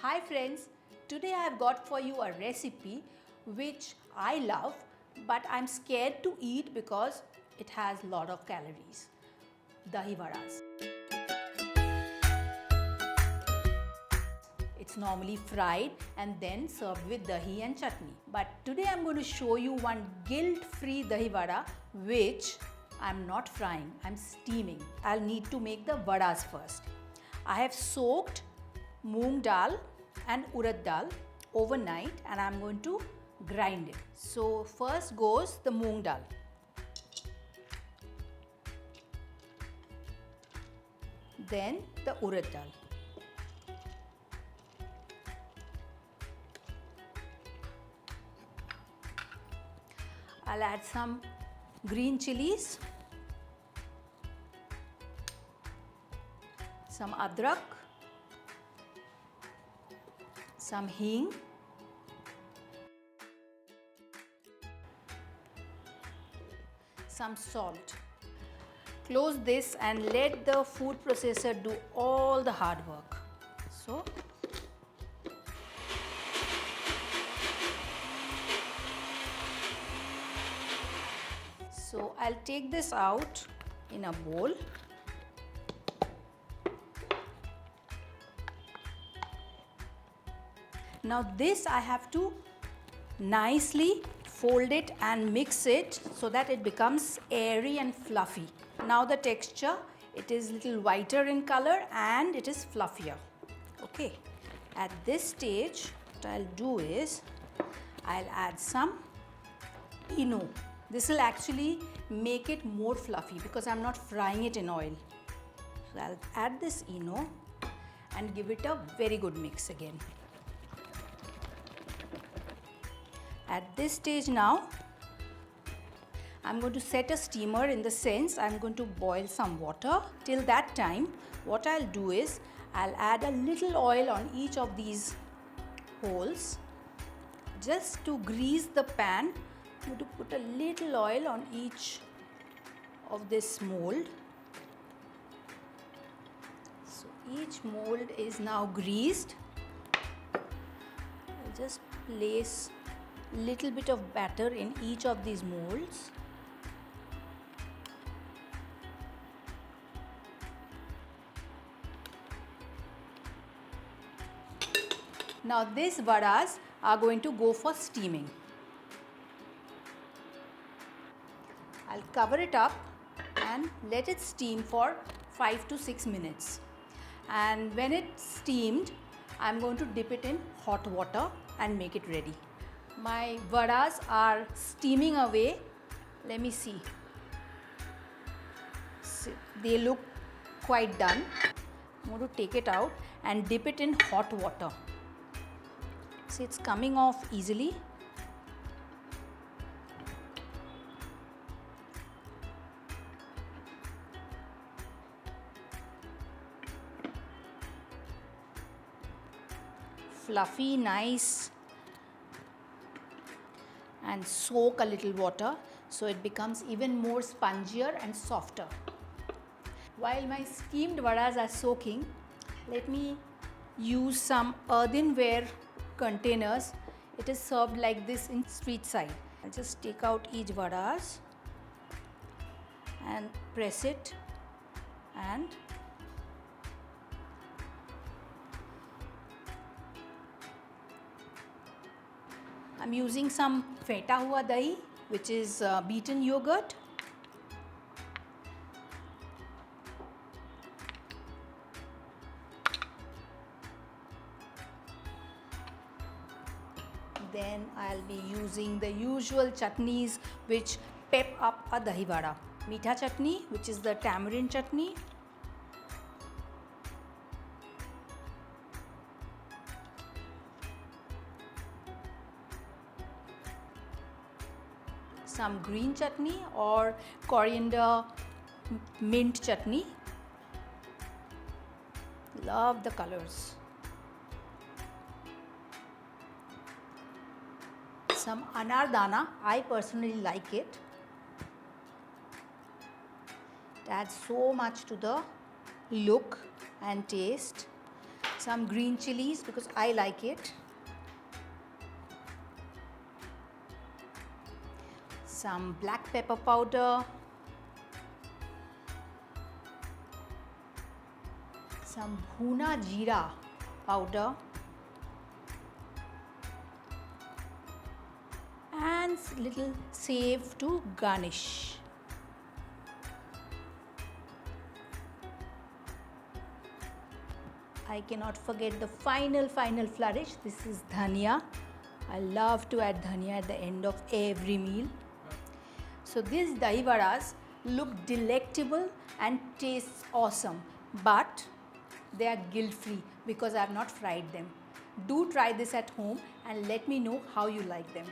Hi friends, today I have got for you a recipe which I love but I'm scared to eat because it has a lot of calories. Dahi Vadas. It's normally fried and then served with dahi and chutney. But today I'm going to show you one guilt-free Dahi Vada which I'm not frying, I'm steaming. I'll need to make the vadas first. I have soaked Moong Dal and Urad Dal overnight and I'm going to grind it. So first goes the Moong Dal. Then the Urad Dal. I'll add some green chilies, some adrak, some hing, some salt. Close this and let the food processor do all the hard work. So I'll take this out in a bowl. Now this I have to nicely fold it and mix it so that it becomes airy and fluffy. Now the texture, it is little whiter in color and it is fluffier. Okay, at this stage what I'll do is I'll add some Eno. This will actually make it more fluffy because I'm not frying it in oil. So I'll add this Eno and give it a very good mix again. At this stage now, I'm going to set a steamer in the sense I'm going to boil some water. Till that time, what I'll do is I'll add a little oil on each of these holes just to grease the pan. I'm going to put a little oil on each of this mold. So each mold is now greased. I'll just place a little bit of batter in each of these molds. Now these vadas are going to go for steaming. I'll cover it up and let it steam for 5 to 6 minutes. And when it's steamed, I'm going to dip it in hot water and make it ready. My vadas are steaming away. Let me see. They look quite done. I'm going to take it out and dip it in hot water. See, it's coming off easily. Fluffy, nice, and soak a little water so it becomes even more spongier and softer. While my steamed vadas are soaking, let me use some earthenware containers. It is served like this in street side. I'll just take out each vadas and press it and I'm using some feta hua dahi, which is beaten yogurt. Then I'll be using the usual chutneys which pep up a dahi vada. Meetha chutney, which is the tamarind chutney. Some green chutney or coriander mint chutney. Love the colors. Some anardana, I personally like it. It adds so much to the look and taste. some green chilies because I like it, some black pepper powder, some bhuna jeera powder, and little save to garnish. I cannot forget the final flourish. This is dhania. I love to add dhania at the end of every meal. So these dahi vadas look delectable and taste awesome, but they are guilt-free because I have not fried them. Do try this at home and let me know how you like them.